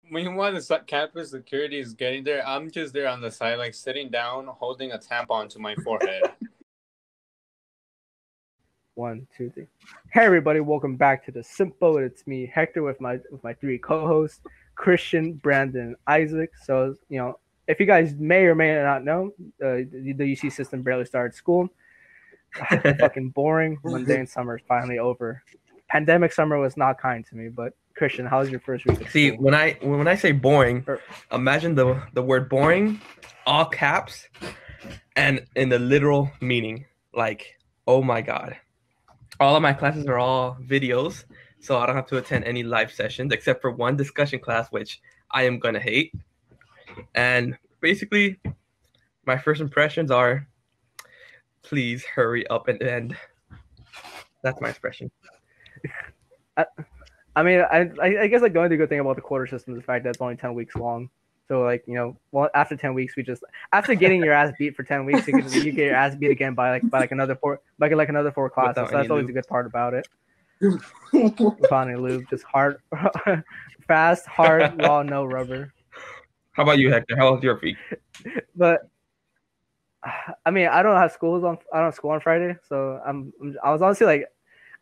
Meanwhile, the campus security is getting there. I'm just there on the side, like sitting down, holding a tampon to my forehead. 1, 2, 3. Hey everybody, welcome back to the Simp Boat. It's me, Hector, with my three co-hosts, Christian, Brandon, Isaac. So if you guys may or may not know, the UC system barely started school. Fucking boring. Mundane summer is finally over. Pandemic summer was not kind to me, but Christian, how was your first week of See, school? when I say boring, imagine the word boring, all caps, and in the literal meaning. Like, oh my god. All of my classes are all videos, so I don't have to attend any live sessions except for one discussion class, which I am gonna hate. And basically, my first impressions are, please hurry up and end. That's my expression. I mean, I guess like the only good thing about the quarter system is the fact that it's only 10 weeks long. So like after 10 weeks, after getting your ass beat for 10 weeks, you get your ass beat again by another four classes. So that's always a good part about it. Without any lube, just hard, fast, hard, raw, no rubber. How about you, Hector? How was your week? But I mean, I don't have school on Friday, so I was honestly like,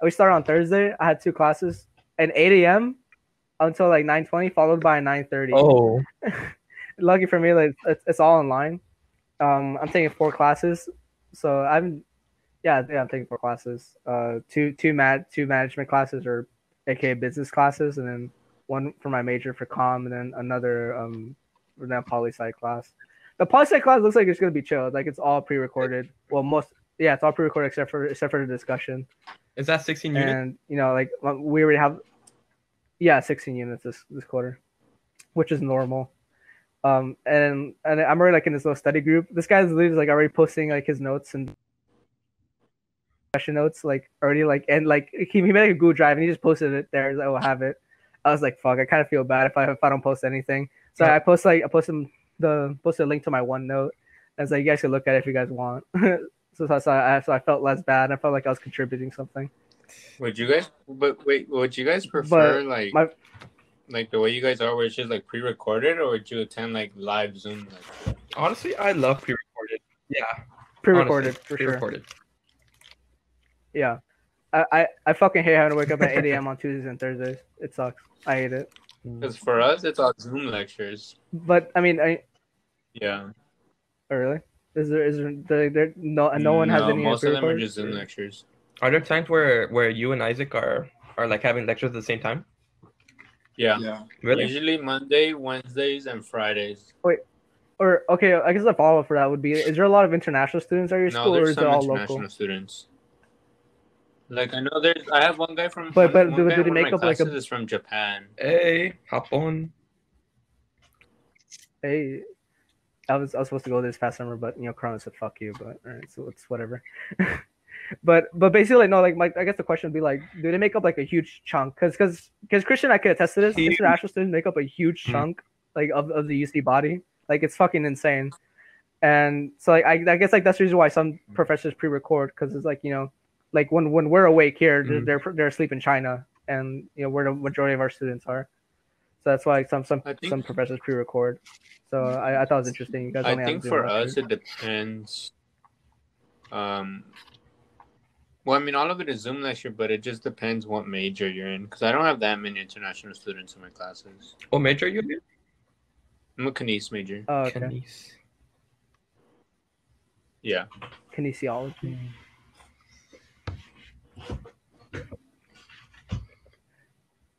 we started on Thursday. I had 2 classes at 8 a.m. until like 9:20, followed by 9:30. Oh, lucky for me, like it's all online. I'm taking 4 classes, so I'm taking 4 classes. Two management classes, or aka business classes, and then one for my major for comm, and then another poli sci class. The poli sci class looks like it's gonna be chill. Like it's all pre-recorded. Well, it's all pre-recorded except for the discussion. Is that 16 units? And like we already have 16 units this quarter, which is normal. And I'm already like in this little study group. This guy's literally like already posting like his notes and discussion notes, like already like, and like he made like a Google Drive and he just posted it there. He's like, "Oh, have it." I was like, "Fuck!" I kind of feel bad if I don't post anything. So I posted a link to my OneNote. And it's like, you guys can look at it if you guys want. so I felt less bad. I felt like I was contributing something. Would you guys prefer like the way you guys are, where it's just like pre-recorded, or would you attend like live Zoom? Honestly, I love pre-recorded. Yeah, pre-recorded honestly, for pre-recorded. Sure. Yeah, I fucking hate having to wake up at 8 a.m. on Tuesdays and Thursdays. It sucks. I hate it. Because for us, it's all Zoom lectures. But I mean, yeah. Oh, really? Is there no one has any? Most of them are just Zoom lectures. Are there times where you and Isaac are like having lectures at the same time? Yeah. Really? Usually Monday, Wednesdays, and Fridays. Wait. Or okay, I guess the follow-up for that would be: is there a lot of international students at your school, or is it all local? International students. Like I know I have one guy from. But do they make up like is from Japan? Hey, hop on. Hey, I was supposed to go this past summer, but Corona said fuck you. But all right, so it's whatever. but basically, no. Like I guess the question would be like, do they make up like a huge chunk? Because Christian, I could attest to this. International students make up a huge chunk like of the UC body. Like it's fucking insane. And so like I guess like that's the reason why some professors pre-record, because it's like like when we're awake here, they're asleep in China, and where the majority of our students are. So that's why some professors pre-record. So I thought it was interesting. You guys I think for us it depends. Well, I mean, all of it is Zoom lecture, but it just depends what major you're in. Because I don't have that many international students in my classes. What major you in? I'm a kinese major. Oh, okay. Kinese. Yeah. Kinesiology.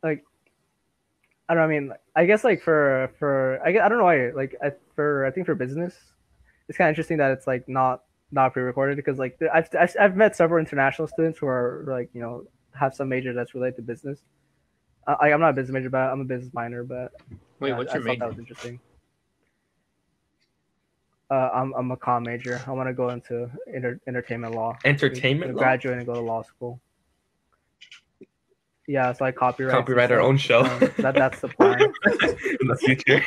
Like, I don't know. I mean, I guess like I don't know why. Like, I think for business, it's kind of interesting that it's like not pre-recorded, because like I've met several international students who are like have some major that's related to business. I'm not a business major, but I'm a business minor. But wait, what's your major? That was interesting. I'm a comm major. I want to go into entertainment law. Entertainment law? Graduate and go to law school. Yeah, it's like copyright our own show. That's the plan in the future.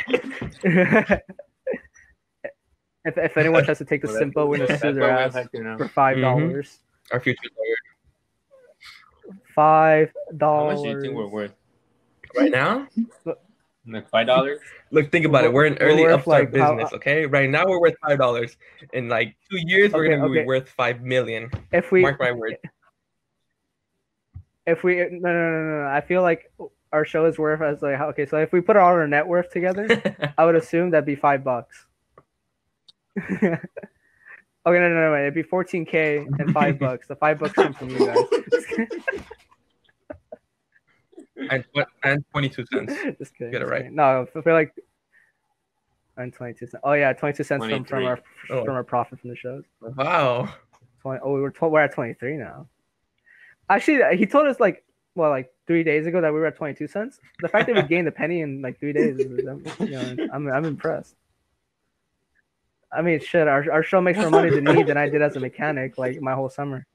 if anyone tries to take the Simp Boat, we're gonna sue their ass for $5. Our future lawyer. $5. How much do you think we're worth right now? Like $5. Look, think about it. We're an early worth, upstart like, how- business, okay? Right now we're worth $5. In like 2 years, we're Okay, gonna be okay. worth $5 million. If we Mark my word. no, I feel like our show is worth as like okay. So if we put all our net worth together, I would assume that'd be $5. Okay, no, it'd be 14K and $5. The $5 come from you guys. and 22 cents. Just kidding. Get it just right. kidding. No, I feel like and 22 cents. Oh yeah, 22 cents from 23. our profit from the shows. Wow. 20, we're at 23 now. Actually, he told us like 3 days ago that we were at 22 cents. The fact that we gained a penny in like 3 days, I'm impressed. I mean, shit, our show makes more money than me than I did as a mechanic like my whole summer.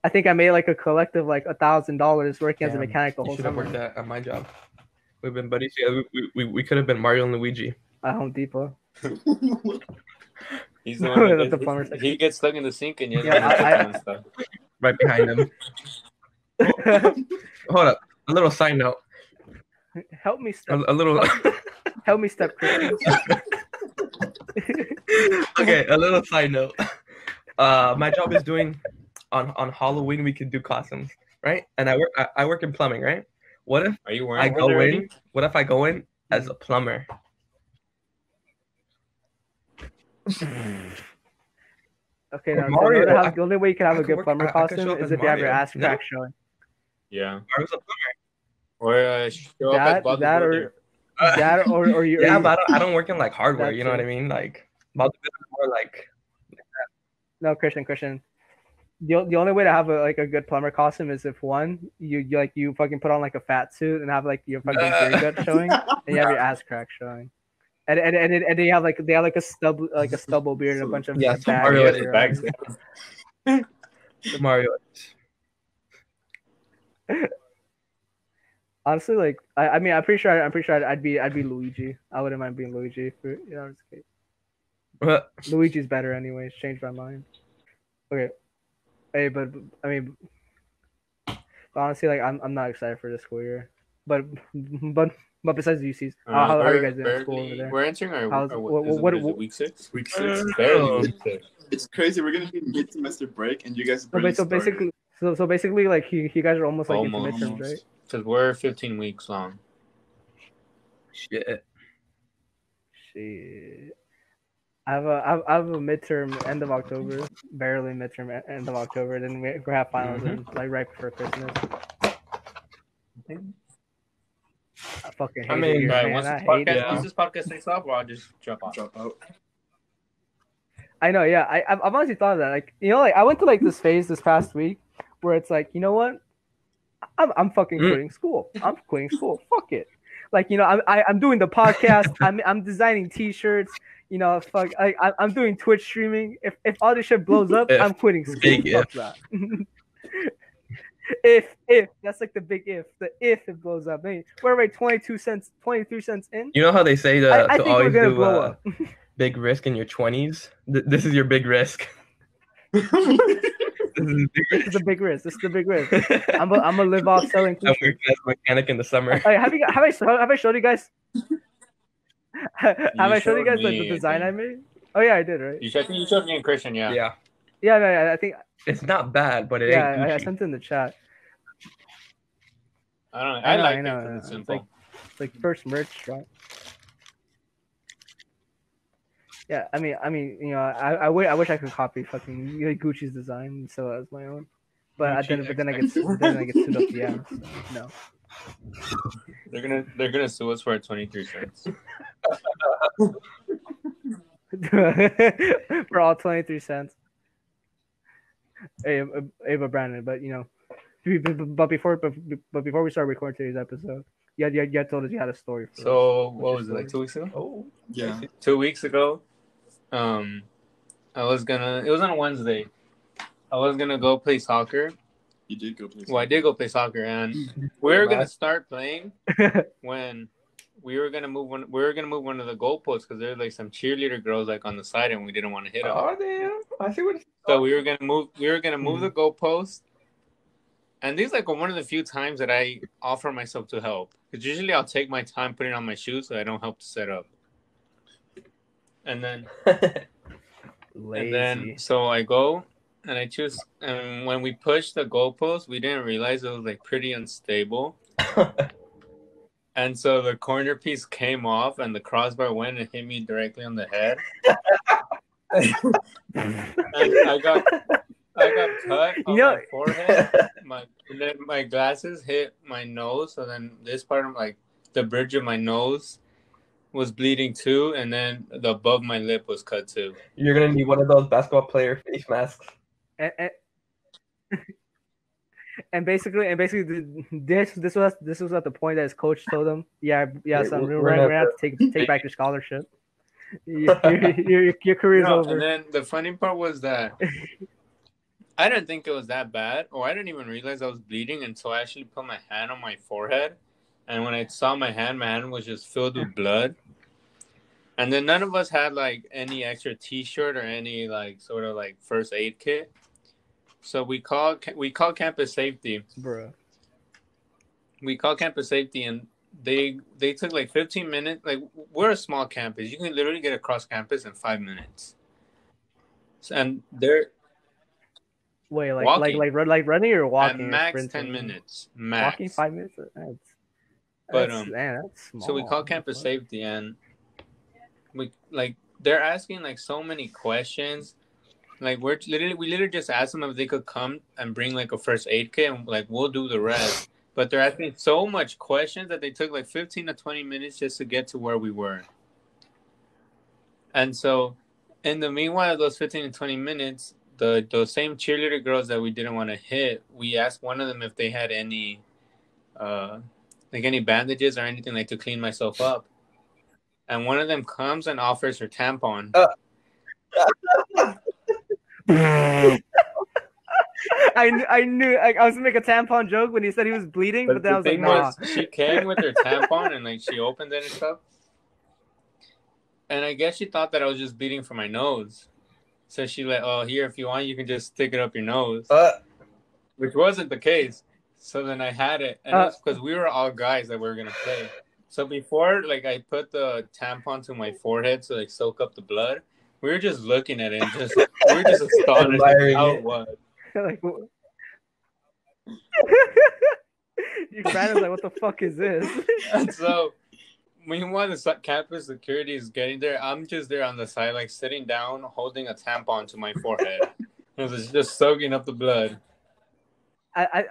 I think I made like a collective like $1,000 working as a mechanic the You whole should have summer worked at my job. We've been buddies together. We could have been Mario and Luigi. at Home Depot. He's the one that The plumber section. he gets stuck in the sink and Yeah, stuff. Right behind him. Hold up. A little side note. Help me step. A little. Help me step. Christian. Okay, a little side note. My job is doing on Halloween. We can do costumes, right? And I work in plumbing, right? What if Are you I wearing go one in? already? What if I go in as a plumber? Okay, now Mario, the only way you can have I a could good work- plumber I could show costume up is as if you have your Mario. ass crack showing. Yeah. Mario's a plumber. Or show up as Bob the Builder. That or you. Yeah, but I don't work in like hardware. That's You know what I it. mean? Like Bob the Builder is more like. No, Christian. The only way to have a good plumber costume is if one you fucking put on like a fat suit and have like your fucking beer gut showing and you have your ass crack showing. And they have like a stubble beard and a bunch of Yeah, bags. so Mario Yeah, is the or- bags. Mario. Honestly, like I mean, I'm pretty sure I'd be Luigi. I wouldn't mind being Luigi. For, just kidding. Luigi's better anyways. Changed my mind. Okay. Hey, but I mean, honestly, like I'm not excited for this school year. But besides UCs, how are you guys doing at school over there? We're entering our How's- what is it, week 6? Week 6. Barely week 6. It's crazy. We're gonna be mid-semester break, and you guys. So basically, like you guys are almost like into midterms, Almost. right? Because we're 15 weeks long. Shit. Shit. I have a midterm end of October, barely midterm end of October. Then we have finals in, like right before Christmas. I fucking hate it here, man. Once I this hate podcast, it. once this podcast takes off, I'll just drop off. Drop out. I know, yeah. I've honestly thought of that. Like, like I went to like this phase this past week where it's like, you know what? I'm fucking quitting school. I'm quitting school. Fuck it. Like, I'm doing the podcast. I'm designing T-shirts. Fuck. I'm doing Twitch streaming. If all this shit blows up, I'm quitting school. Big Fuck if. that. If that's like the big if. The if it blows up. Hey, we're already 23 cents in. You know how they say I to think we're always gonna do blow up. big risk in your 20s? This is your big risk. This is the big risk. I'm gonna live off selling I T-shirts. worked as a mechanic in the summer. Hey, have I showed you guys? Have I showed you showed guys like the me, I design think. I made? Oh yeah, I did, right? You showed me and Christian, yeah. Yeah. Yeah, no, I think It's not bad, but it yeah, ain't I Gucci. sent it in the chat. I don't know. I I know, like I know, it because it's it's simple. It's like first merch drop. Yeah, I mean, I wish I could copy fucking Gucci's design and sell it as my own, but then I get sued up the ass. So, no. They're gonna sue us for our 23 cents. For all 23 cents. Hey, Ava Brandon, but before we start recording today's episode, you had told us you had a story. For So us. what was it, like 2 weeks ago? Oh, Yeah. 2 weeks ago, it was on a Wednesday. I was gonna go play soccer. You did go play. Well, I did go play soccer, and we were gonna start playing when we were gonna move one of the goalposts because there's like some cheerleader girls like on the side, and we didn't want to hit them. Oh damn! I see what. So we were gonna move the goalpost, And this is like one of the few times that I offer myself to help. Because usually I'll take my time putting on my shoes so I don't help to set up. And then Lazy. so I go and I choose. And when we pushed the goalpost, we didn't realize it was like pretty unstable. And so the corner piece came off and the crossbar went and hit me directly on the head. And I got cut on my forehead. My glasses hit my nose, so then this part of like the bridge of my nose was bleeding too, and then the above my lip was cut too. You're gonna need one of those basketball player face masks. And basically, this was at the point that his coach told him, "Yeah, son, we're gonna have to take back your scholarship. Your career's over." And then the funny part was that I didn't think it was that bad, or I didn't even realize I was bleeding until I actually put my hand on my forehead, and when I saw my hand was just filled with blood. And then none of us had like any extra T-shirt or any like sort of like first aid kit. So we called campus safety. Bro. We called campus safety, and they took like 15 minutes. Like, we're a small campus. You can literally get across campus in 5 minutes. And they're wait, walking. like running or walking? At max sprinting? 10 minutes. Max. Walking 5 minutes. That's small. So we called campus safety, and they're asking like so many questions. Like we literally just asked them if they could come and bring like a first aid kit, and like we'll do the rest. But they're asking so much questions that they took like 15 to 20 minutes just to get to where we were. And so, in the meanwhile, those 15 to 20 minutes, those same cheerleader girls that we didn't want to hit, we asked one of them if they had any, like any bandages or anything like to clean myself up. And one of them comes and offers her tampon. I knew I was gonna make a tampon joke when he said he was bleeding, but then I was like, nah. She came with her tampon and like she opened it and stuff. And I guess she thought that I was just bleeding from my nose. So she like, oh, here, if you want, you can just stick it up your nose. Which wasn't the case. So then I had it. And that's because we were all guys that were gonna play. So before like I put the tampon to my forehead to like soak up the blood, we were just looking at it and we were just astonished at how it was. Like, Brandon's like, what the fuck is this? And so, meanwhile, the campus security is getting there. I'm just there on the side, like sitting down, holding a tampon to my forehead. It was just soaking up the blood. I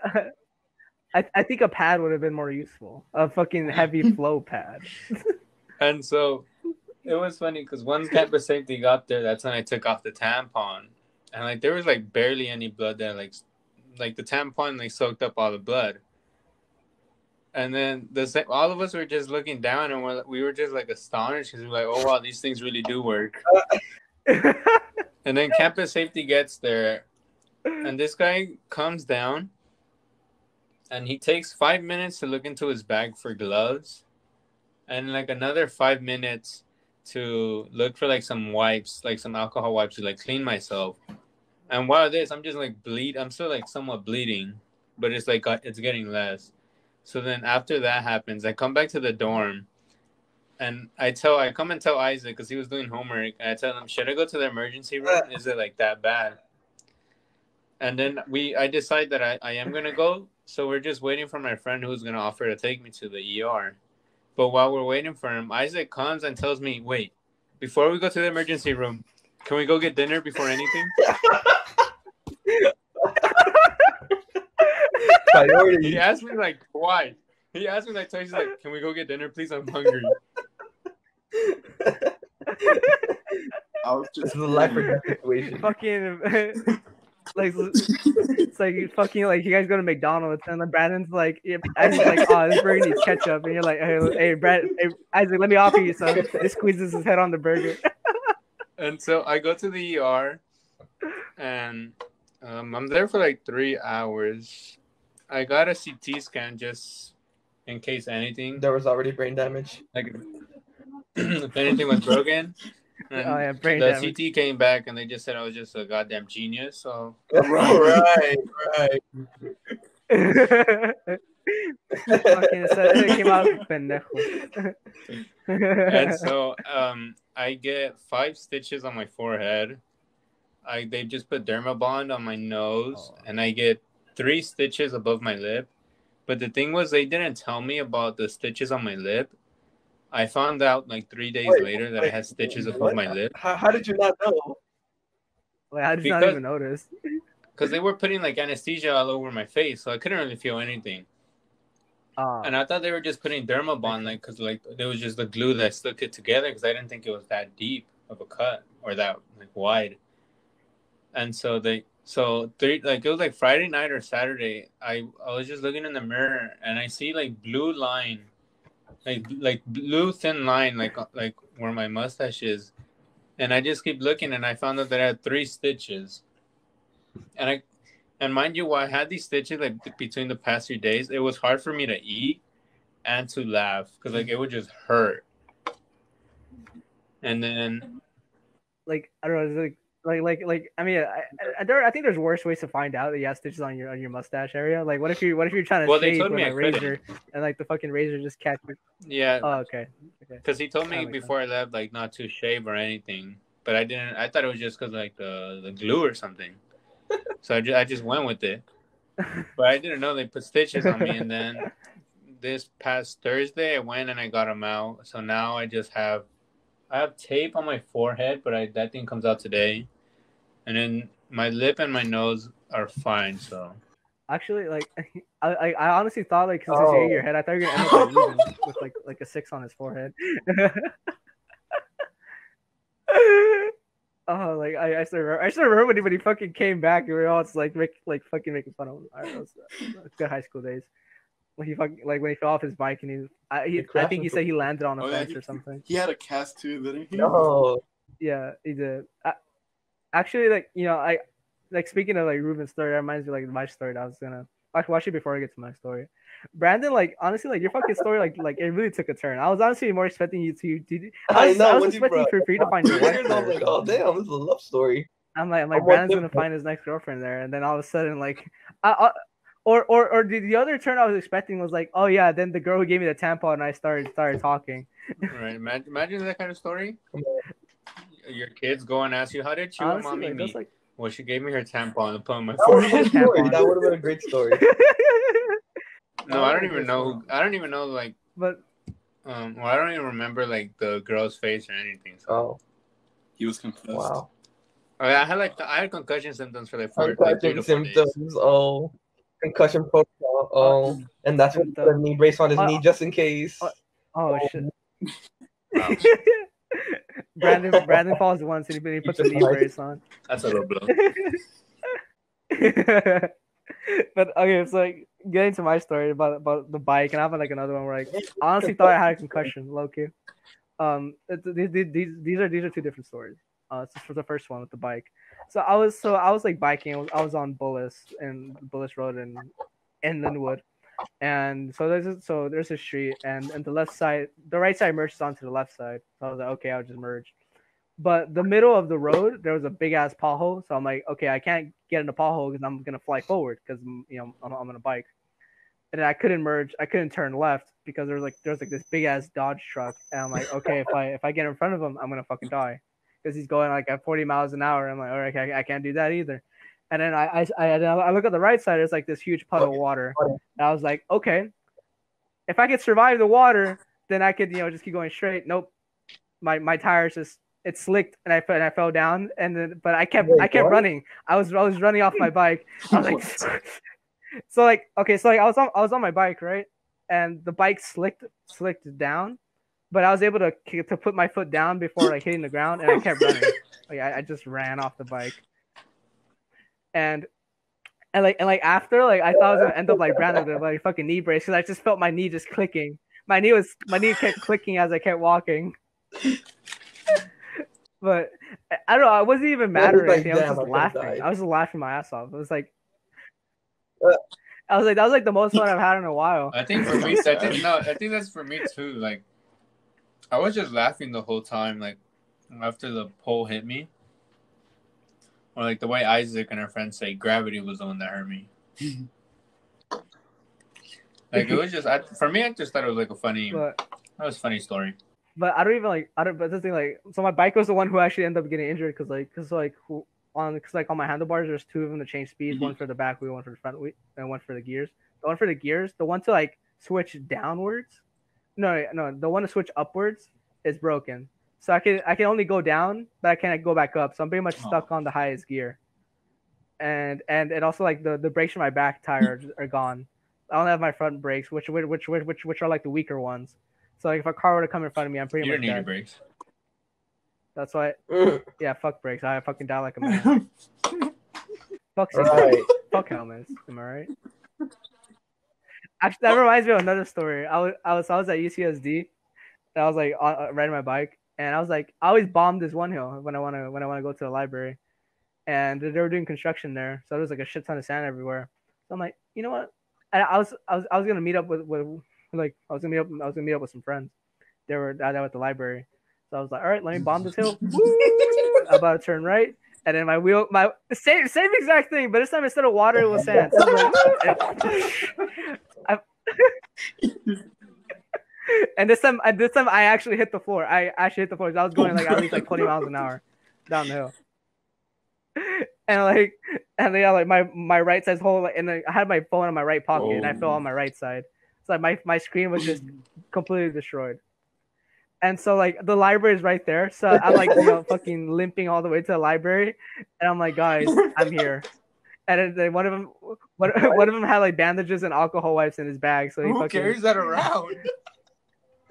think a pad would have been more useful. A fucking heavy flow pad. And so, it was funny because once campus safety got there, that's when I took off the tampon. And like there was like barely any blood there, like the tampon like soaked up all the blood. And then all of us were just looking down, and we were just like astonished because we were like, oh wow, these things really do work. And then campus safety gets there, and this guy comes down, and he takes 5 minutes to look into his bag for gloves, and like another 5 minutes to look for like some wipes, like some alcohol wipes to like clean myself. And while this, I'm just like I'm still like somewhat bleeding, but it's like it's getting less. So then after that happens, I come back to the dorm, and I come and tell Isaac because he was doing homework. And I tell him, should I go to the emergency room? Is it like that bad? And then I decide that I am gonna go. So we're just waiting for my friend who's gonna offer to take me to the ER. But while we're waiting for him, Isaac comes and tells me, wait, before we go to the emergency room, can we go get dinner before anything? Priority. He asked me like twice. He asked me like twice, he's like, can we go get dinner, please? I'm hungry. I was just This is a life or death situation. Fucking like it's like you fucking like you guys go to McDonald's and then Brandon's like, Isaac's like, oh, this burger needs ketchup, and you're like, hey Isaac, let me offer you some. He squeezes his head on the burger. And so I go to the ER, and I'm there for like 3 hours. I got a CT scan just in case anything. There was already brain damage. Like if anything was broken. And brain the damage. CT came back and they just said I was just a goddamn genius. So right. Fucking said it came out pendejo. And so I get 5 stitches on my forehead. They just put Dermabond on my nose, and I get 3 stitches above my lip. But the thing was, they didn't tell me about the stitches on my lip. I found out like 3 days later that I had stitches above my lip. How did you not know? Like, I did not even notice. Because they were putting like anesthesia all over my face, so I couldn't really feel anything. And I thought they were just putting Dermabond, like, because like there was just the glue that stuck it together. Because I didn't think it was that deep of a cut or that like wide. And so it was like Friday night or Saturday. I was just looking in the mirror and I see like blue line, like blue thin line, like where my mustache is. And I just keep looking and I found out that I had 3 stitches. And mind you, while I had these stitches like between the past 3 days, it was hard for me to eat and to laugh because like it would just hurt. And then, like, I don't know, it's like I mean, I think there's worse ways to find out that you have stitches on your mustache area. Like, what if you're trying to shave with a razor and like the fucking razor just catches? Yeah. Oh, okay. Because he told me before I left like not to shave or anything, but I didn't. I thought it was just because like the glue or something. So I just went with it, but I didn't know they put stitches on me. And then this past Thursday, I went and I got them out. So now I have tape on my forehead, but that thing comes out today. And then my lip and my nose are fine. So actually, like, I honestly thought like since you hit your head, I thought you were gonna end up like Ruben with like a 6 on his forehead. Oh, like I still remember when he fucking came back. We were all just like fucking making fun of him. That was good high school days. When he when he fell off his bike and I think he said he landed on a fence or something. He had a cast too, didn't he? No. Yeah, he did. Actually, like, you know, I like speaking of like Ruben's story, that reminds me like my story. That I was gonna watch it before I get to my story. Brandon, like, honestly, like your fucking story, like it really took a turn. I was honestly more expecting you to. I was expecting for you to find your wife. I was like, oh damn, this is a love story. I'm like Brandon's gonna find his next girlfriend there, and then all of a sudden, like, or the other turn I was expecting was like, oh yeah, then the girl who gave me the tampon and I started talking. Right, imagine that kind of story. Your kids go and ask you, how did you and mommy meet? Like, well, she gave me her tampon to put on my forehead. That would have been a great story. No, I don't even know. I don't even know, like, but well, I don't even remember like the girl's face or anything. So. He was concussed. Wow. Oh, yeah, I had concussion symptoms for like 3 to 4 days. Oh, concussion protocol. Oh, and that's what he put a knee brace on his knee just in case. Oh shit. Brandon falls once and he puts a knee brace on. That's a low blow. But okay, it's like getting to my story about the bike, and I have like another one where I honestly thought I had a concussion, low key. These are 2 different stories. This is for the first one with the bike. So I was like biking. I was on Bullis Road in Linwood, and so there's a street, and the right side merges onto the left side. So I was like, okay, I'll just merge. But the middle of the road, there was a big ass pothole. So I'm like, okay, I can't get in the pothole because I'm gonna fly forward because I'm on a bike. And then I couldn't merge. I couldn't turn left because there was this big ass Dodge truck. And I'm like, okay, if I get in front of him, I'm gonna fucking die because he's going like at 40 miles an hour. I'm like, all right, I can't do that either. And then I look at the right side. There's like this huge puddle of water. And I was like, okay, if I could survive the water, then I could just keep going straight. Nope, my tires it slicked and I fell down, but I kept running. I was running off my bike. I was like, so I was on my bike, right, and the bike slicked down, but I was able to put my foot down before like hitting the ground, and I kept running. Like I just ran off the bike, and after like I thought I was gonna end up like Brandon with like fucking knee brace because I just felt my knee just clicking. My knee kept clicking as I kept walking. But I don't know. I wasn't even mad or anything. I was just laughing. I was just laughing my ass off. It was like, I was like, that was like the most fun I've had in a while. I think for me, I think that's for me too. Like, I was just laughing the whole time. Like, after the pole hit me, or like the way Isaac and her friends say, gravity was the one that hurt me. Like it was just for me. I just thought it was like a funny. But That was a funny story. but I don't even like but this thing like so my bike was the one who actually ended up getting injured because on my handlebars there's two of them to change speeds, one for the back wheel, one for the front wheel, and one for the gears. The one to like switch downwards, no, the one to switch upwards is broken. So I can only go down, but I can't go back up. So I'm pretty much stuck on the highest gear. And also like the brakes for my back tire are gone. I only have my front brakes, which are like the weaker ones. So like if a car were to come in front of me, I'm pretty You much don't need your dead. brakes. That's why. Yeah, fuck brakes. I fucking die like a man. Fuck seatbelts. Right. Fuck helmets. Am I right? Actually, that reminds me of another story. I was at UCSD. And I was like riding my bike, and I was like, I always bomb this one hill when I wanna go to the library, and they were doing construction there, so there was like a shit ton of sand everywhere. So I'm like, you know what? And I was gonna meet up with like I was gonna meet up with some friends. They were at the library, so I was like, all right, let me bomb this hill. Woo! I'm about to turn right, and then my same exact thing, but this time instead of water, it was sand. So I was like, and this time I actually hit the floor. I actually hit the floor. I was going like at least like 20 miles an hour down the hill. And yeah, like my right side's whole, and I had my phone in my right pocket, and I fell on my right side. So like my screen was just completely destroyed. And so like the library is right there, so I'm like fucking limping all the way to the library, and I'm like, guys, I'm here. And then one of them had like bandages and alcohol wipes in his bag, so he Who carries that around?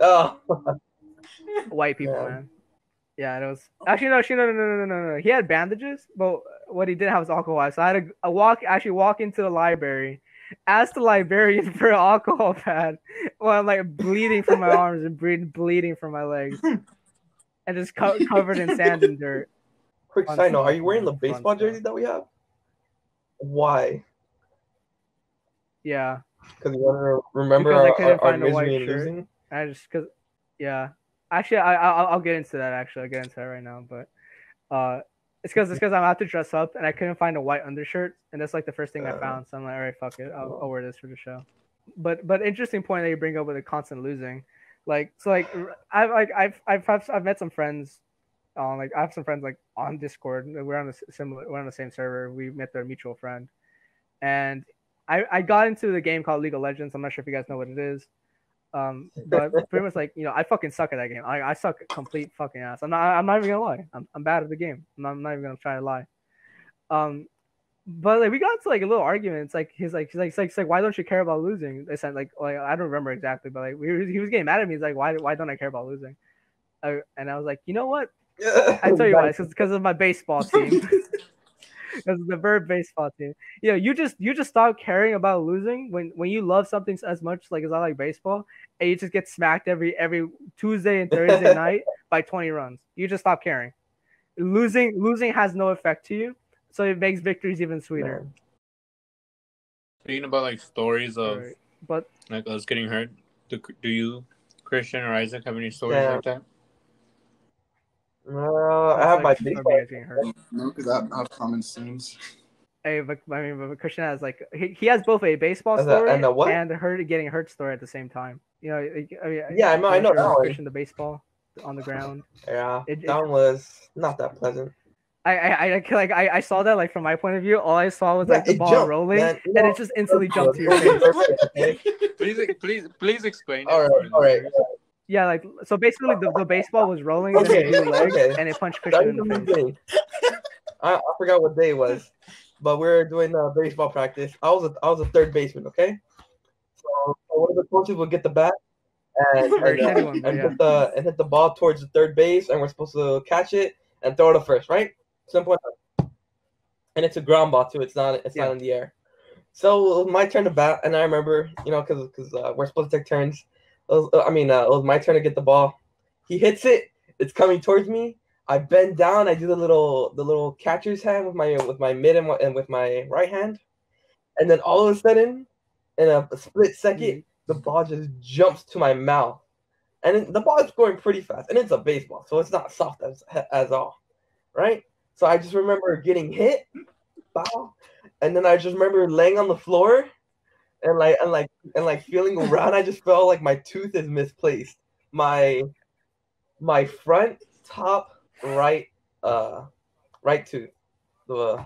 Oh. White people, man. Yeah, it was actually no. He had bandages, but what he didn't have was alcohol wipes. So I had to walk into the library, ask the librarian for an alcohol pad, while I'm like bleeding from my arms and bleeding from my legs, and just covered in sand and dirt. Quick side note: are you wearing the baseball jersey that we have? Why? Yeah. Because you want to remember our misery in losing? Yeah. Actually, I'll get into that. Actually, I'll get into that right now. But it's because I'm out to dress up, and I couldn't find a white undershirt, and that's like the first thing I found. So I'm like, all right, fuck it, I'll wear this for the show. But interesting point that you bring up with the constant losing, I've met some friends. I have some friends like on Discord. We're on the same server. We met their mutual friend, and I got into the game called League of Legends. I'm not sure if you guys know what it is. But pretty much like I fucking suck at that game. I suck complete fucking ass. I'm not even gonna lie. I'm bad at the game. I'm not even gonna try to lie. But like we got into like a little argument. It's like he's like why don't you care about losing? They said like I don't remember exactly, but like he was getting mad at me. He's like why don't I care about losing? And I was like, you know what? I tell you why. It's because of my baseball team. Because of the Bird baseball team. You just stop caring about losing when you love something as much like as I like baseball, and you just get smacked every Tuesday and Thursday night by 20 runs. You just stop caring. Losing has no effect to you, so it makes victories even sweeter. Speaking about like stories of but like us getting hurt, do you, Christian or Isaac, have any stories like that? I have my baseball. No, because that how common seems. Hey, but Christian has like he has both a baseball story and her getting hurt story at the same time. I know. Christian the baseball on the ground. Yeah, that one was not that pleasant. I saw that like from my point of view. All I saw was like the ball rolling, and it just instantly jumped to your face. Please explain. All right. Yeah, like so basically the baseball was rolling and then it legs and it punched Christian in the face. I forgot what day it was, but we were doing baseball practice. I was a third baseman, okay? So one of the coaches would get the bat and hit the ball towards the third base, and we're supposed to catch it and throw it to first, right? Simple enough. And it's a ground ball too. It's not in the air. So it was my turn to bat, and I remember, because we're supposed to take turns. It was my turn to get the ball. He hits it. It's coming towards me. I bend down. I do the little catcher's hand with my mid and with my right hand, and then all of a sudden, in a split second, the ball just jumps to my mouth, and the ball is going pretty fast, and it's a baseball, so it's not soft as all, right? So I just remember getting hit, bow, and then I just remember laying on the floor. and feeling around, I just felt like my tooth is misplaced. My front top right tooth. The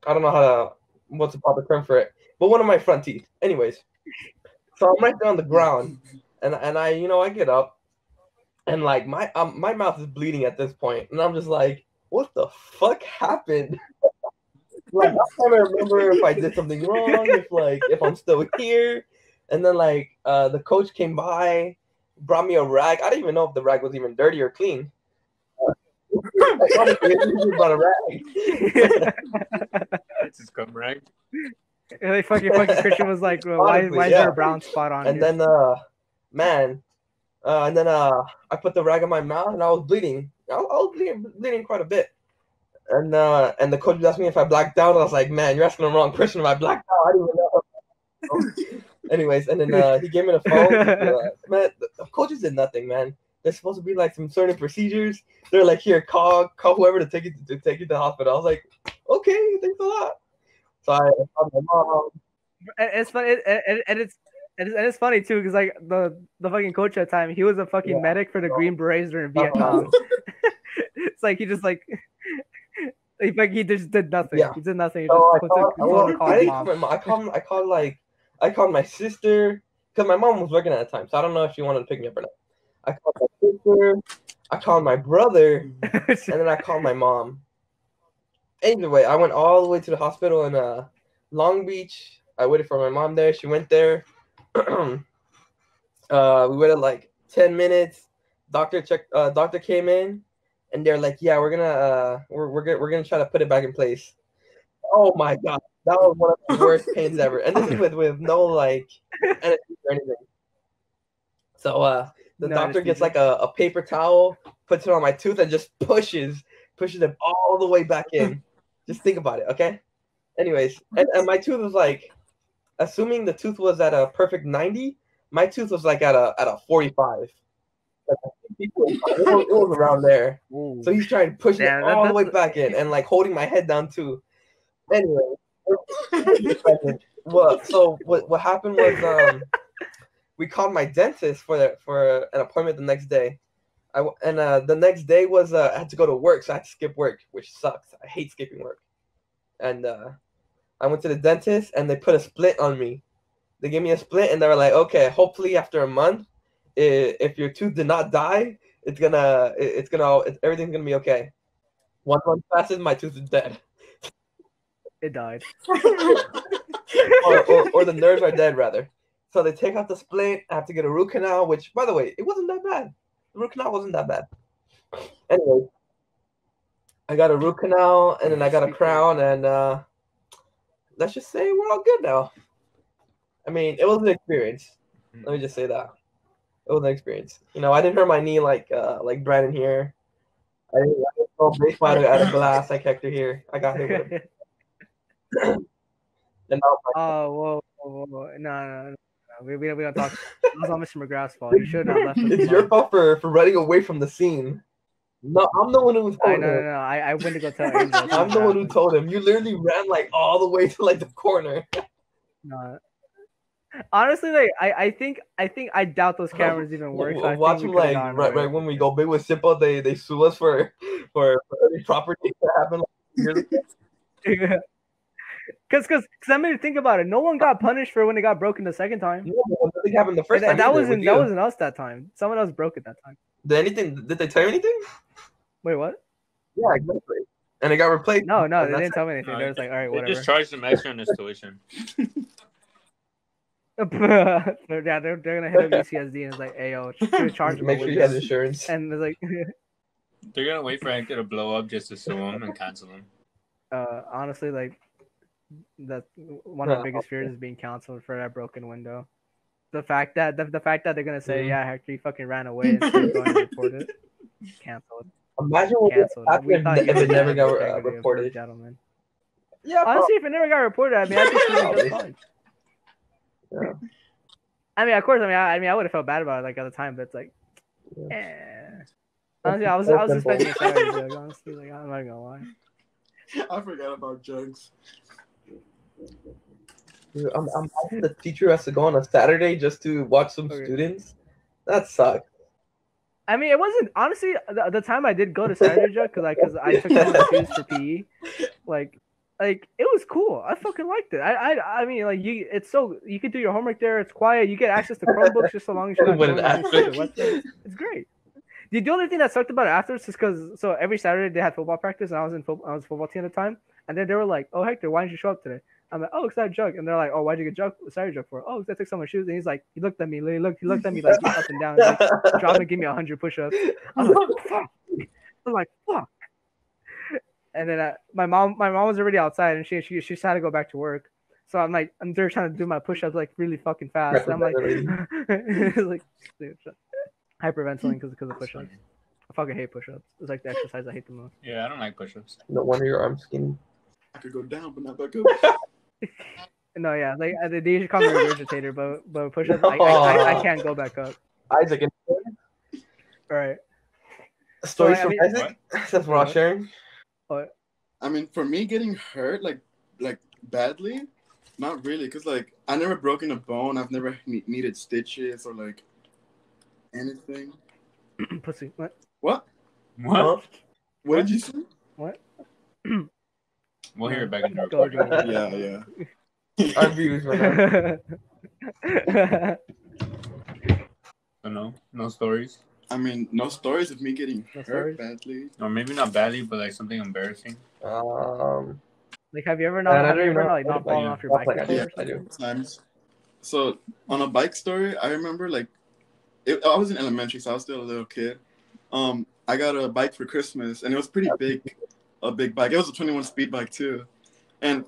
I don't know what's the proper term for it, but one of my front teeth. Anyways, so I'm right there on the ground, and I I get up, and like my mouth is bleeding at this point, and I'm just like, what the fuck happened? Like I'm trying to remember if I did something wrong, if I'm still here, and then the coach came by, brought me a rag. I didn't even know if the rag was even dirty or clean. Honestly, he brought a rag. It's his cum rag. Like fucking Christian was like, well, Honestly, why is there a brown spot on and here? then I put the rag on my mouth and I was bleeding. I was bleeding quite a bit. And the coach asked me if I blacked out. I was like, man, you're asking the wrong person if I blacked out. I didn't even know. Anyways, and then he gave me the phone. Man, the coaches did nothing, man. There's supposed to be like some certain procedures. They're like, here, call whoever to take you to the hospital. I was like, okay, thanks a lot. So I called my mom. And it's funny, and it's funny too, because like the fucking coach at the time, he was a fucking medic for the Green Berets during Vietnam. It's like he just like he just did nothing. Yeah. He did nothing. He So I called my sister because my mom was working at the time, so I don't know if she wanted to pick me up or not. I called my sister, I called my brother, and then I called my mom. Anyway, I went all the way to the hospital in Long Beach. I waited for my mom there. She went there. We waited like 10 minutes. Doctor came in, and they're like, "Yeah, we're gonna try to put it back in place." Oh my god, that was one of the worst pains ever, and this is with no like anesthesia or anything. So the doctor gets like a paper towel, puts it on my tooth, and just pushes it all the way back in. Just think about it, okay? Anyways, and my tooth was like, assuming the tooth was at a perfect 90, my tooth was like at a 45. It was around there. Ooh. So he's trying to push it all the way back in and like holding my head down too. Anyway, what happened was we called my dentist for an appointment the next day. The next day was I had to go to work, so I had to skip work, which sucks. I hate skipping work. And I went to the dentist, and they put a splint on me. They gave me a splint, and they were like, "Okay, hopefully after a month, if your tooth did not die, everything's gonna be okay." 1 month passes, my tooth is dead. It died. or the nerves are dead, rather. So they take out the splint. I have to get a root canal, which, by the way, it wasn't that bad. The root canal wasn't that bad. Anyway, I got a root canal, and then I got a crown, and let's just say we're all good now. I mean, it was an experience. Let me just say that. It was an experience. I didn't hurt my knee like Brandon here. I didn't throw baseball out of glass like Hector here. I got hit with it. Whoa. No. We don't talk. It was all Mr. McGrath's fault. You should not left us. It's your fault for running away from the scene. No, I'm the one who told him. No. I went to go tell Angel. I'm the one who told him. You literally ran like all the way to like the corner. No. Honestly, like I think I doubt those cameras even work. So watch them like right when we go big with Simp Boat, they sue us for any property that happened like years ago. Because I mean, think about it. No one got punished for when it got broken the second time. No, nothing happened the first time. That wasn't us that time. Someone else broke it that time. Did they tell you anything? Wait, what? Yeah, exactly. And it got replaced. No, they didn't tell me anything. They was like, all right, whatever. They just charged them extra on his tuition. Yeah, they're gonna hit up UCSD and it's like, hey yo, charge him. Make sure you have insurance. And it's like, they're gonna wait for Hector to blow up just to sue him and cancel him. Honestly, like that's one of the biggest fears is being canceled for that broken window. The fact that they're gonna say, yeah, Hector, you fucking ran away instead of going to report it. Canceled. Imagine what happened if it never got reported. Gentlemen. Yeah. Honestly, if it never got reported, I mean, I think it was fine. Yeah. I mean, of course. I mean, I would have felt bad about it like at the time, but it's like, honestly, I was expecting it. Like, honestly, like I'm not gonna lie. I forgot about jugs. Dude, I'm imagine the teacher has to go on a Saturday just to watch some Okay. students. That sucks. I mean, it wasn't honestly the time I did go to Saturday jug because I took some of the shoes for PE. Like it was cool. I fucking liked it. I mean, like you can do your homework there. It's quiet. You get access to Chromebooks just so long as you're not When going an on your stupid athlete- website. It's great. The only thing that sucked about it afterwards is because every Saturday they had football practice and I was football team at the time, and then they were like, "Oh Hector, why didn't you show up today?" I'm like, "Oh, because I had jug," and they're like, "Oh, why'd you get Saturday jug for?" "Oh, because I took some of my shoes," and he's like, he looked at me like up and down, like drop and give me 100 push-ups. I was like, fuck. Fuck. And then my mom was already outside and she just had to go back to work. So I'm there trying to do my push-ups like really fucking fast. And I'm like, like hyperventilating because of push-ups. I fucking hate push-ups. It's like the exercise I hate the most. Yeah, I don't like push-ups. No wonder your arm's skinny. I could go down, but not back up. No, yeah, like they usually call me a regurgitator, but push-ups, I can't go back up. Isaac, All right. stories I from mean- Isaac? That's what I was sharing. I mean, for me, getting hurt like badly, not really, cause like I never broken a bone. I've never needed stitches or like anything. Pussy. What? What? What? What did you say? What? We'll hear it back in the Go, recording. go. Yeah. Our views right now. So no stories, I mean, no stories of me getting No hurt stories? badly. or maybe not badly, but like something embarrassing. Like, have you ever Man, I don't even know like not fallen off your bike Like I before? do. Or I do. something? Times. So on a bike story, I remember like I was in elementary, so I was still a little kid. I got a bike for Christmas, and it was pretty big, a big bike. It was a 21 speed bike too. And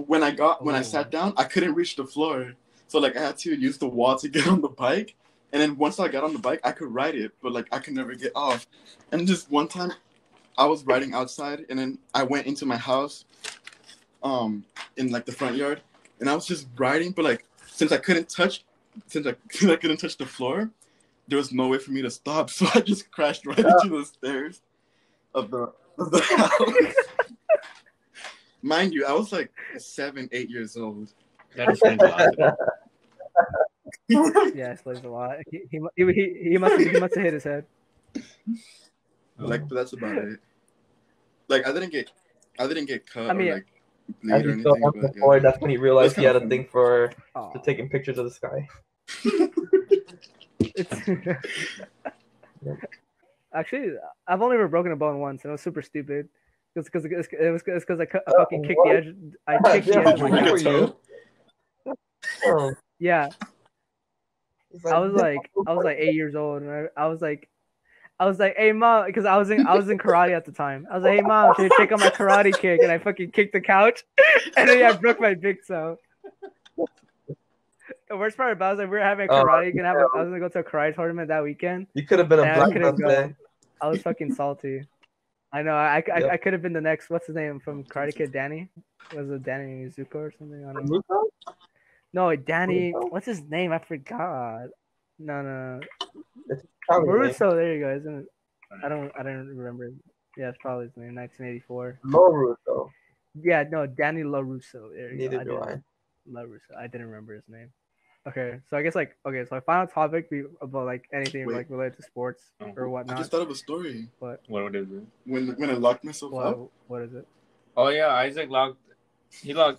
when I sat down, I couldn't reach the floor, so like I had to use the wall to get on the bike. And then once I got on the bike, I could ride it, but like I could never get off. And just one time, I was riding outside, and then I went into my house, in like the front yard, and I was just riding, but like since I couldn't touch the floor, there was no way for me to stop, so I just crashed right into the stairs of the house. Mind you, I was like 7, 8 years old. That explains a lot. Yeah, it explains a lot. He must have hit his head. Like, but that's about it. Like, I didn't get cut I mean, or like As bleed or you anything. saw But, before, that's when he realized That's he had a kinda thing for Aw. taking pictures of the sky. Actually, I've only ever broken a bone once, and it was super stupid. It's because I fucking kicked the edge. I kicked the edge of my Good couch. for you. Oh, Yeah, he's I was like 8 years old, and I was like, hey mom, because I was in karate at the time. I was like, hey mom, should you check out my karate kick? And I fucking kicked the couch, and then I broke my big toe. The worst part about it was like we were having a karate. I was gonna go to a karate tournament that weekend. you could have been a And I black couldn't belt go. today. I was fucking salty. I know. I could have been the next. What's his name from Karate Kid? Danny. Was it Danny Zuko or something? I don't know. Russo? No, Danny. Naruto? What's his name? I forgot. No. It's probably his name. Maruso. There you go. Isn't it? I don't remember. Yeah, it's probably his name. 1984. No Russo. Yeah, no, Danny LaRusso. There you Neither go. do I. LaRusso. I didn't remember his name. Okay, so I guess so our final topic about like anything Wait. like related to sports or I whatnot. just thought of a story. What is it? When I locked myself up. What is it? Oh yeah, Isaac locked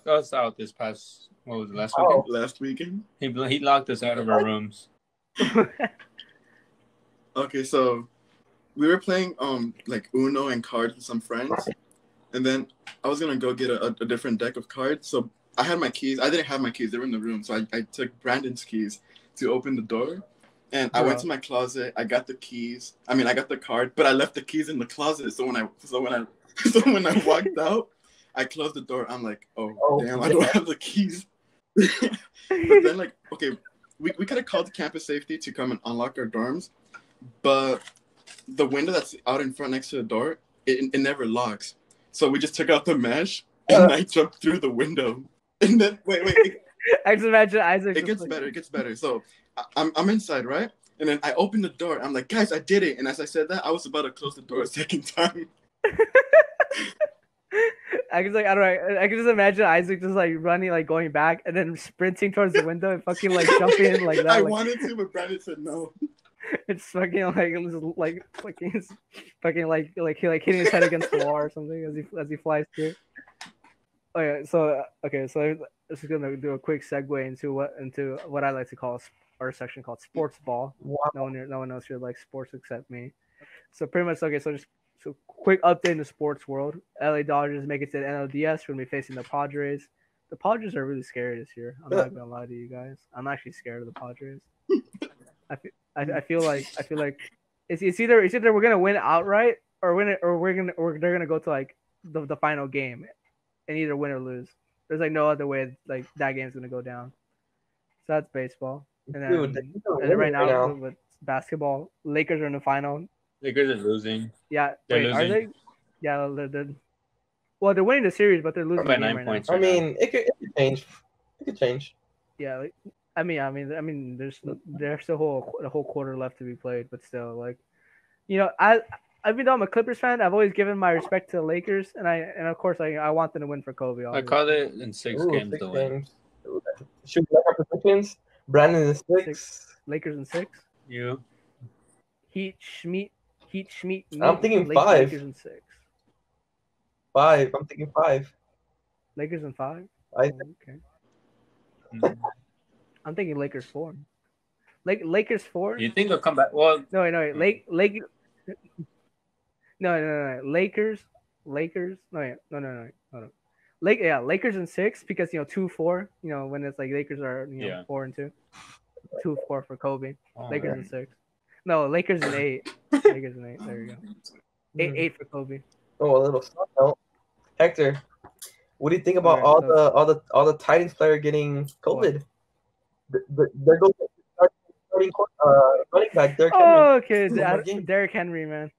us out this past last Oh. weekend? Last weekend. He locked us out of our rooms. Okay, so we were playing like Uno and cards with some friends, and then I was gonna go get a different deck of cards. So I had my keys. I didn't have my keys; they were in the room. So I took Brandon's keys to open the door, and I went to my closet. I got the keys. I mean, I got the card, but I left the keys in the closet. So when I walked out, I closed the door. I'm like, oh damn, I don't have the keys. But then like, okay, we could have called campus safety to come and unlock our dorms, but the window that's out in front next to the door, it never locks. So we just took out the mesh and I jumped through the window. And then wait, I just imagine Isaac. it gets better. So I'm inside, right? And then I open the door. I'm like, guys, I did it. And as I said that, I was about to close the door a second time. I can like I don't know. I can just imagine Isaac just like running, like going back, and then sprinting towards the window and fucking like jumping in like that. I like, wanted to, but Brandon said no. It's fucking like fucking like he like hitting his head against the wall or something as he flies through. Okay, so this is gonna do a quick segue into what I like to call our section called sports ball. Wow. No one else here likes sports except me. So pretty much so quick update in the sports world. LA Dodgers make it to the NLDS. We're gonna be facing the Padres. The Padres are really scary this year. I'm not gonna lie to you guys. I'm actually scared of the Padres. I feel like it's either we're gonna win outright or they're gonna go to like the final game and either win or lose. There's like no other way like that game's gonna go down. So that's baseball. And then, Dude, and then right now with basketball, Lakers are in the final. Lakers are losing. Yeah, They're wait, losing. are they? Yeah, they're winning the series, but they're losing by the game 9 right points. I mean, it could change. It could change. now. Yeah, like, I mean, there's still a whole quarter left to be played, but still, like, even though I'm a Clippers fan, I've always given my respect to the Lakers, and of course I want them to win for Kobe. I Obviously. call it in 6 games 6 to win. Should we like our predictions? Brandon is 6. Lakers in 6. You? Heat Schmeat. I'm thinking 5. Lakers in 6. 5. I'm thinking 5. Lakers in 5. I Okay. Mhm. I'm thinking Lakers 4. Lakers 4. You think they'll come back? Well, No, wait. No. Lakers. No. Lakers in 6 because 2-4. When it's like Lakers are 4-2. 2-4 for Kobe. oh, Lakers man. in 6. No, Lakers in 8. Lakers in 8. There you go. 8 for Kobe. Oh, a little side note. Hector, what do you think about Okay, all the Titans player getting COVID? They're going to start starting running back Derrick Henry. Oh, okay. Derrick Henry, man.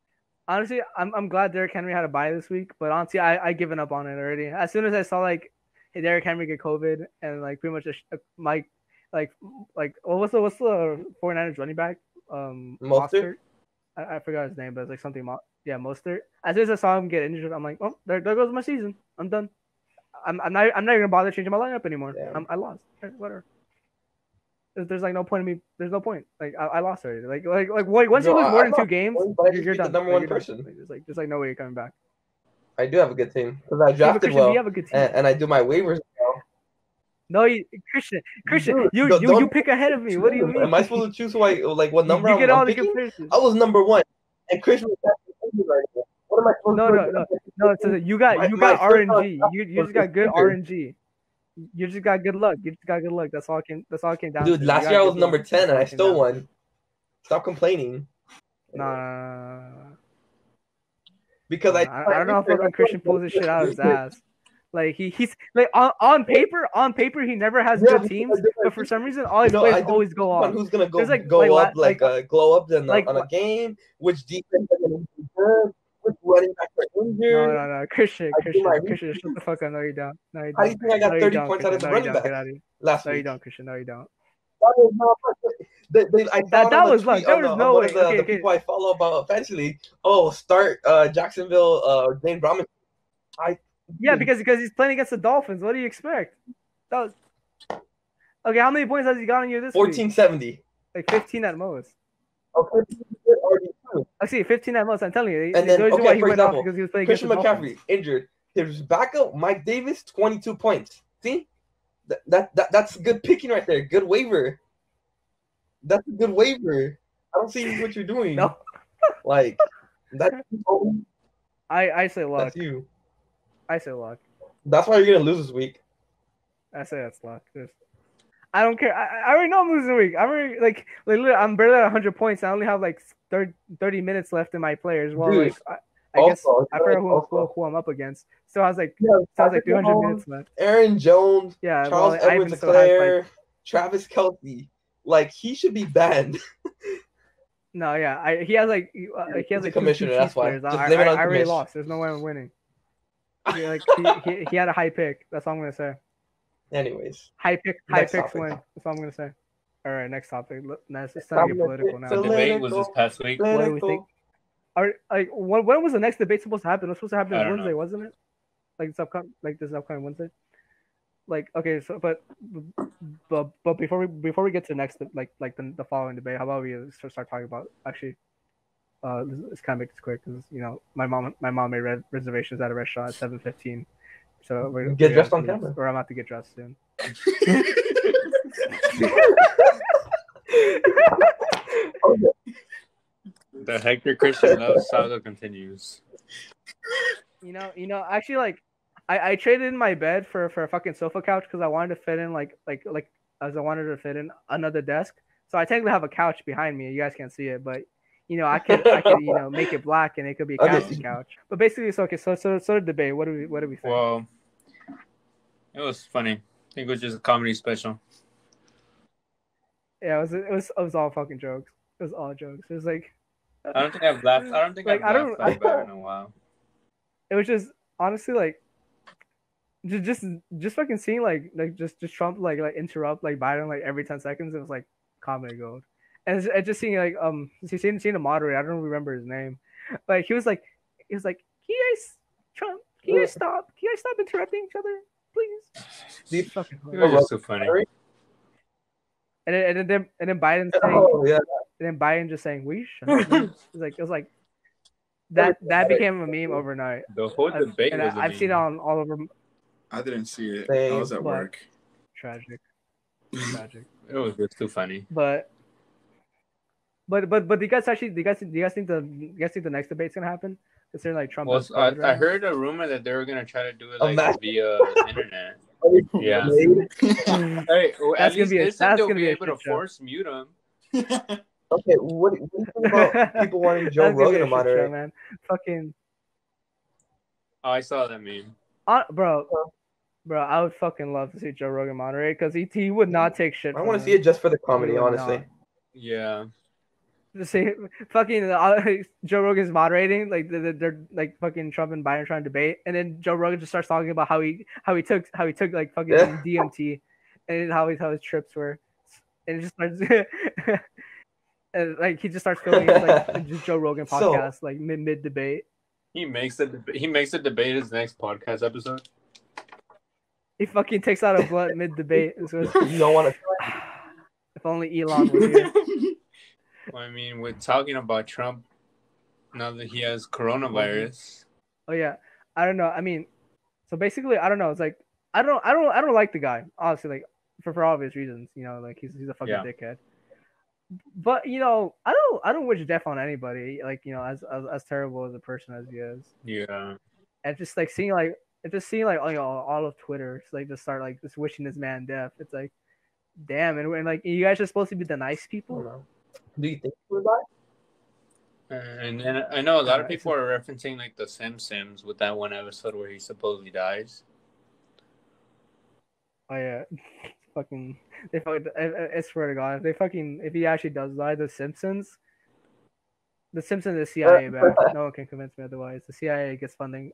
Honestly, I'm glad Derrick Henry had a bye this week, but honestly, I given up on it already. As soon as I saw like Derrick Henry get COVID and like pretty much what's the 49ers running back? Mostert? I forgot his name, but it's like something. Mostert. As soon as I saw him get injured, I'm like, oh, there goes my season. I'm done. I'm not even gonna bother changing my lineup anymore. I lost. Whatever. There's like no point in me. There's no point. Like I lost already. Like once you lose more than 2 games, you're done. The number one person. There's like no way you're coming back. I do have a good team because I drafted well. You have a good team. And I do my waivers well. No, Christian, you pick ahead of me. What do you mean? Am I supposed to choose who what number you get all the picking? good players. I was number 1, and Christian was right now. What am I supposed to do? No. So you got RNG. You just got good RNG. You just got good luck. That's all it came down to. Dude, last year I was number 10 and I still won. Stop complaining. Nah. Because I don't know if fucking Christian pulls this shit out of his ass. Like he's like on paper he never has good teams, but for some reason all his players always go off. Who's gonna glow up on a game? Which defense are gonna be good? Which running back are injured? No, Christian, shut the fuck up. No, you don't. How do you think I got 30 points out of the running back last week? No, you don't, Christian. No, you don't. That was luck. There was no way. The people I follow about fantasy league. Start Jacksonville, Dane Brahman. Because he's playing against the Dolphins. What do you expect? Okay. How many points has he got on you this week? 1470. Like 15 at most. Okay. I see 15 at most. I'm telling you. And then, he went off because he was playing Christian McCaffrey injured. His backup, Mike Davis, 22 points. See, that's good picking right there. Good waiver. That's a good waiver. I don't see what you're doing. No. Like that. I say luck. That's you. I say luck. That's why you're gonna lose this week. I say that's luck. I don't care. I already know I'm losing the week. I'm already like literally, I'm barely at 100 points. I only have like 30 minutes left in my players. Well, dude, I guess I forgot who I'm up against. So I was like, 300 minutes left. Aaron Jones, yeah, Charles Edwards-Helaire, Travis Kelce. Like he should be banned. No, yeah, he has like commissioner. That's why. I already lost. There's no way I'm winning. He had a high pick. That's all I'm gonna say. Anyways, high picks win. That's all I'm gonna say. All right, next topic. It's time to get political now. The debate was this past week. What do we think? When was the next debate supposed to happen? It was supposed to happen on Wednesday, wasn't it? this upcoming Wednesday. Like, okay, so but before we get to the next the following debate, how about we start talking about actually. Let's kind of make this quick because my mom made reservations at a restaurant at 7:15, so we're Get dressed on camera. Or I'm about to get dressed soon. The Hector Christian love saga continues. Actually, like, I traded in my bed for a fucking sofa couch because I wanted to fit in as I wanted to fit in another desk. So I technically have a couch behind me. You guys can't see it, but I could make it black and it could be a couch. But basically, so the debate. What do we think? Well, it was funny. I think it was just a comedy special. Yeah, it was all fucking jokes. It was all jokes. It was like I don't think I've laughed. I don't think I've laughed like that in a while. It was just honestly like just fucking seeing like just Trump like interrupt like Biden like every 10 seconds. It was like comedy gold. And just seeing like seeing the moderator. I don't remember his name, but he was like, can you guys Trump? Can you guys stop? Can you guys stop interrupting each other, please? Dude, fucking it was just so funny. And then Biden saying, and then Biden just saying, "We shut up." It was like that became a meme overnight. The whole debate was a I've meme. seen it all over. I didn't see it. I was at work. Tragic. It was just too funny. But do you guys think the next debate's gonna happen? Considering like Trump. Well, I heard a rumor that they were gonna try to do it like via internet. Yeah. Hey, at least this time they'll be able to force mute him. Okay, what do you think about people wanting Joe Rogan to moderate? Man. Fucking. Oh, I saw that meme. Bro, I would fucking love to see Joe Rogan moderate because he would not take shit. I want to see it just for the comedy, honestly. Yeah. To see fucking Joe Rogan's moderating, like they're like fucking Trump and Biden trying to debate, and then Joe Rogan just starts talking about how he took like fucking DMT, and how his trips were, and it just starts. And like he just starts filming his like Joe Rogan podcast like mid debate. He makes the debate his next podcast episode. He fucking takes out a blunt mid debate. So you don't want to. If only Elon was here. Well, I mean, we're talking about Trump now that he has coronavirus. Oh yeah, I don't know. I mean, so basically, I don't know. It's like I don't like the guy, honestly. Like for obvious reasons, like he's a fucking dickhead. But I don't wish death on anybody. Like as terrible as a person as he is. Yeah. And just like seeing all of Twitter, it's like just start like just wishing this man death. It's like, damn, and like you guys are supposed to be the nice people. Do you think he would die? And I know a lot of people are referencing like the Simpsons with that one episode where he supposedly dies. Oh yeah. I swear to God, if he actually does die, the Simpsons is CIA back. No one can convince me otherwise. The CIA gets funding.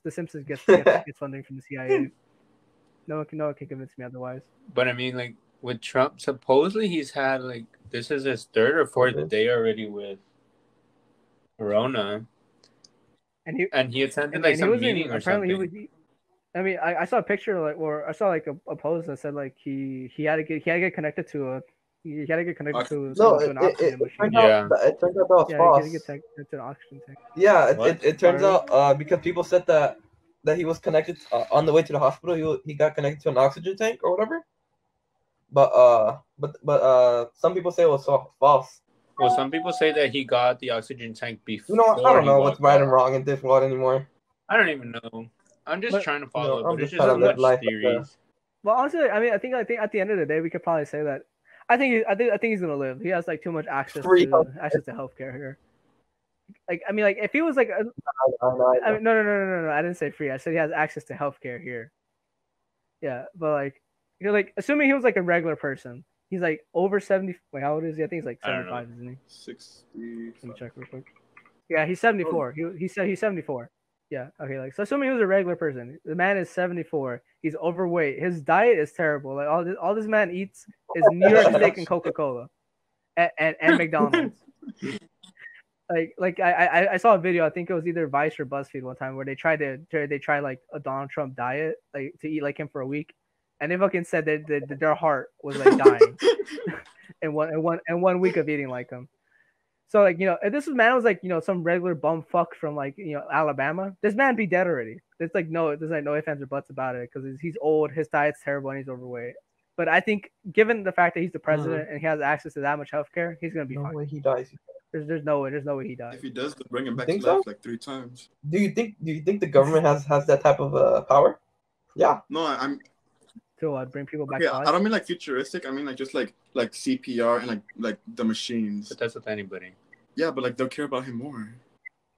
The Simpsons gets funding from the CIA. No one can convince me otherwise. But I mean, like with Trump, supposedly he's had like this is his third or fourth day already with Corona, and he attended like some meeting or something. I saw a picture I saw like a post that said like he had to get connected to an oxygen machine. It turns out that was false. He had to get connected to an oxygen tank. Yeah, it turns out because people said that he was connected on the way to the hospital. He got connected to an oxygen tank or whatever. But some people say it was false. Well, some people say that he got the oxygen tank before. I don't know what's right and wrong in this world anymore. I don't even know. I'm just trying to follow, but it's just so much theories. Well, honestly, I mean, I think at the end of the day, we could probably say that I think he's gonna live. He has like too much access to healthcare here. Like, I mean, like if he was like, no, I didn't say free. I said he has access to healthcare here. Yeah, but like, like assuming he was like a regular person, he's like over 70. Wait, how old is he? I think he's like 75, isn't he? 60. Let me check real quick. Yeah, he's 74. He said he's 74. Yeah, okay, like so assuming he was a regular person, the man is 74. He's overweight. His diet is terrible. Like all this man eats is New York steak and Coca-Cola, and McDonald's. I saw a video. I think it was either Vice or BuzzFeed one time where they tried like a Donald Trump diet, like to eat like him for a week, and they fucking said that their heart was like dying in one week of eating like him. So like if this man was like some regular bum fuck from like Alabama, this man be dead already. There's like no ifs ands or buts about it because he's old, his diet's terrible, and he's overweight. But I think given the fact that he's the president and he has access to that much healthcare, he's gonna be fine. No way he dies. There's no way he dies. If he does, they'll bring him back Think to life so? like 3 times. Do you think the government has that type of power? Yeah. No, I'm. So I'd bring people back Yeah, to life. I don't mean like futuristic. I mean like just like CPR and like the machines. But that's with anybody. Yeah, but like they'll care about him more.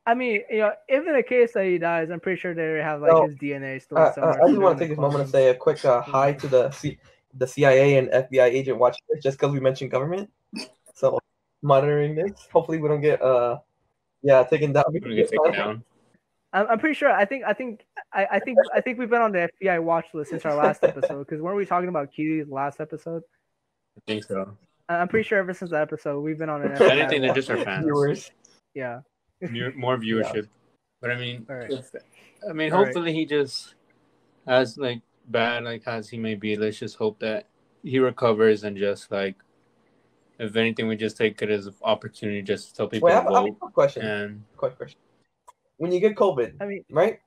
I mean, if in the case that he dies, I'm pretty sure they have like No, his DNA stored somewhere. I just want to take this moment to say a quick hi to the CIA and FBI agent watching this, just because we mentioned government. So monitoring this. Hopefully we don't get taken down. We're gonna get taken down. I'm pretty sure. I think we've been on the FBI watch list since our last episode. Because weren't we talking about cuties last episode? I think so. I'm pretty sure ever since that episode we've been on an If FBI anything, they're watch just our list. fans. Viewers. Yeah. More viewership. But I mean, All right. hopefully he just, as like bad like as he may be, let's just hope that he recovers and just like, if anything, we just take it as an opportunity just to tell people Wait, I to have a vote. quick question. And Quick question. When you get COVID, I mean, right?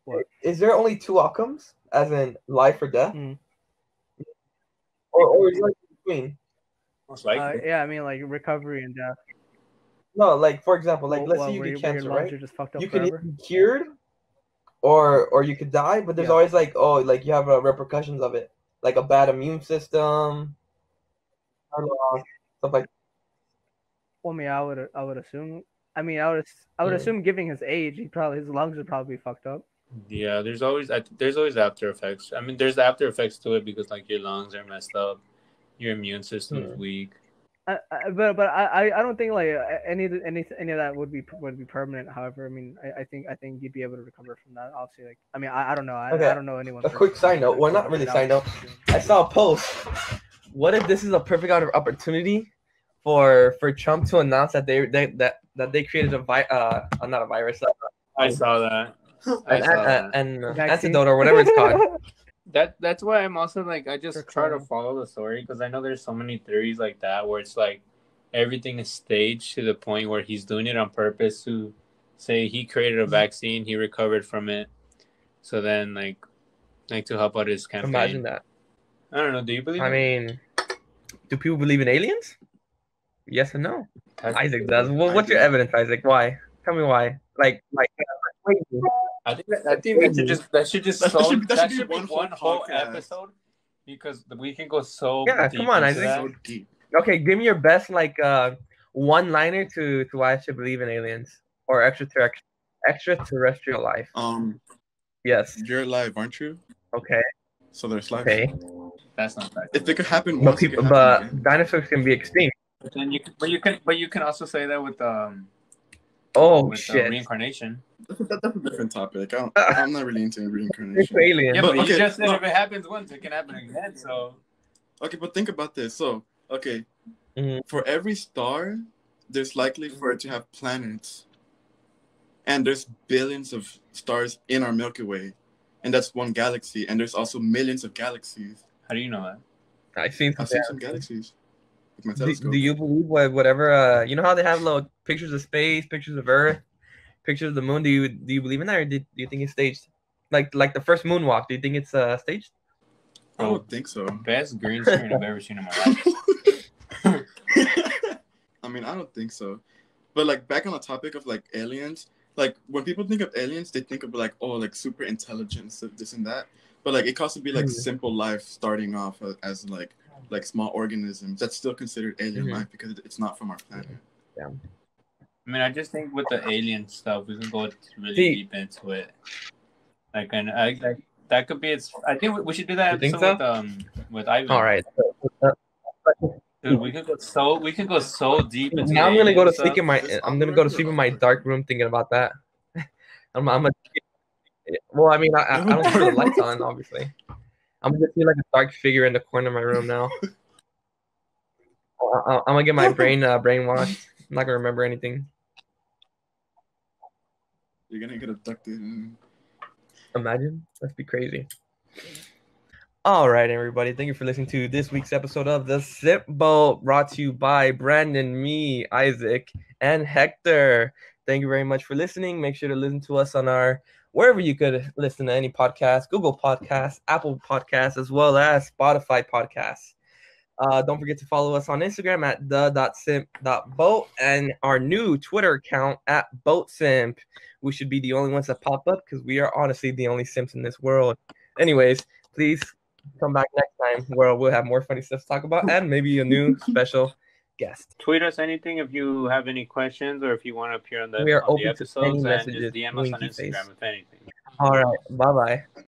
what? Is there only 2 outcomes, as in life or death, Mhm. or is it like in between? most likely, Yeah, I mean like recovery and death. No, like for example, like let's Well, say you where get your cancer, lungs right? are just fucked up You can forever. either be cured, or you could die. But there's Yeah. always like like you have repercussions of it, like a bad immune system, stuff like. Well, I mean, I would assume. I mean, I would assume, given his age, his lungs would probably be fucked up. yeah. There's always after effects. I mean, there's after effects to it because like your lungs are messed up, your immune system's weak. But I don't think like any of that would be permanent. However, I mean, I think you'd be able to recover from that. Obviously, like I mean, I don't know. I don't know anyone. A quick side note. Well, not really side note. I saw a post. What if this is a perfect opportunity for Trump to announce that they created not a virus, I saw that. an antidote or whatever it's called. That's why I'm also like I just try to Corona. follow the story because I know there's so many theories like that where it's like everything is staged to the point where he's doing it on purpose to say he created a vaccine, he recovered from it, so then like to help out his campaign. Imagine that. I don't know. Do you believe? I mean, do people believe in aliens? Yes and no. Isaac does. Well, what's your evidence, Isaac? Why? Tell me why. Like. I think that should be one whole podcast. episode because we can go so Yeah, deep come on, into Isaac. that. So deep. Okay, give me your best one-liner to why I should believe in aliens or extraterrestrial life. Yes. You're alive, aren't you? Okay. So there's life. Okay. That's not that. If it could happen But once, it could happen again. dinosaurs can be extinct. But then you can also say that with Shit. reincarnation. That's a different topic. I'm not really into It's reincarnation. aliens. Yeah, but okay, you just said no. if it happens once, it can happen again. So Okay, but think about this. So, okay, Mhm. for every star, there's likely for it to have planets. And there's billions of stars in our Milky Way. And that's one galaxy. And there's also millions of galaxies. how do you know that? I've seen I've seen some galaxies with my Do telescope. you believe whatever you know how they have little pictures of space, pictures of Earth, pictures of the moon? Do you believe in that, or do you think it's staged? Like the first moonwalk, do you think it's staged? I don't think so. Best green screen I've ever seen in my life. I mean, I don't think so. But like back on the topic of like aliens, like when people think of aliens, they think of like, oh, like super intelligence, this and that. But like it could also be like simple life starting off as like small organisms. That's still considered alien life because it's not from our planet. Yeah. I mean, I just think with the alien stuff, we can go really deep into it. Like, and that could be its. I think we should do that You think episode with Ivan. All right. Dude, we could go so deep into. Now I'm gonna go to alien sleep I'm gonna go to sleep in my dark room thinking about that. I'm a. Well, I mean, I don't turn the lights on, obviously. I'm gonna see like a dark figure in the corner of my room now. I'm gonna get my brain brainwashed. I'm not gonna remember anything. You're gonna get abducted. Imagine. That'd be crazy. All right, everybody. Thank you for listening to this week's episode of the Simp Boat, brought to you by Brandon, me, Isaac, and Hector. Thank you very much for listening. Make sure to listen to us on our wherever you could listen to any podcast, Google Podcasts, Apple Podcasts, as well as Spotify Podcasts. Don't forget to follow us on Instagram at the.simp.boat and our new Twitter account at boatsimp. We should be the only ones that pop up because we are honestly the only simps in this world. Anyways, please come back next time where we'll have more funny stuff to talk about and maybe a new special guest. Tweet us anything if you have any questions or if you want to appear on the, We are on the open to any episodes, and messages, just DM us on winky Instagram face. if anything. All right. Bye-bye.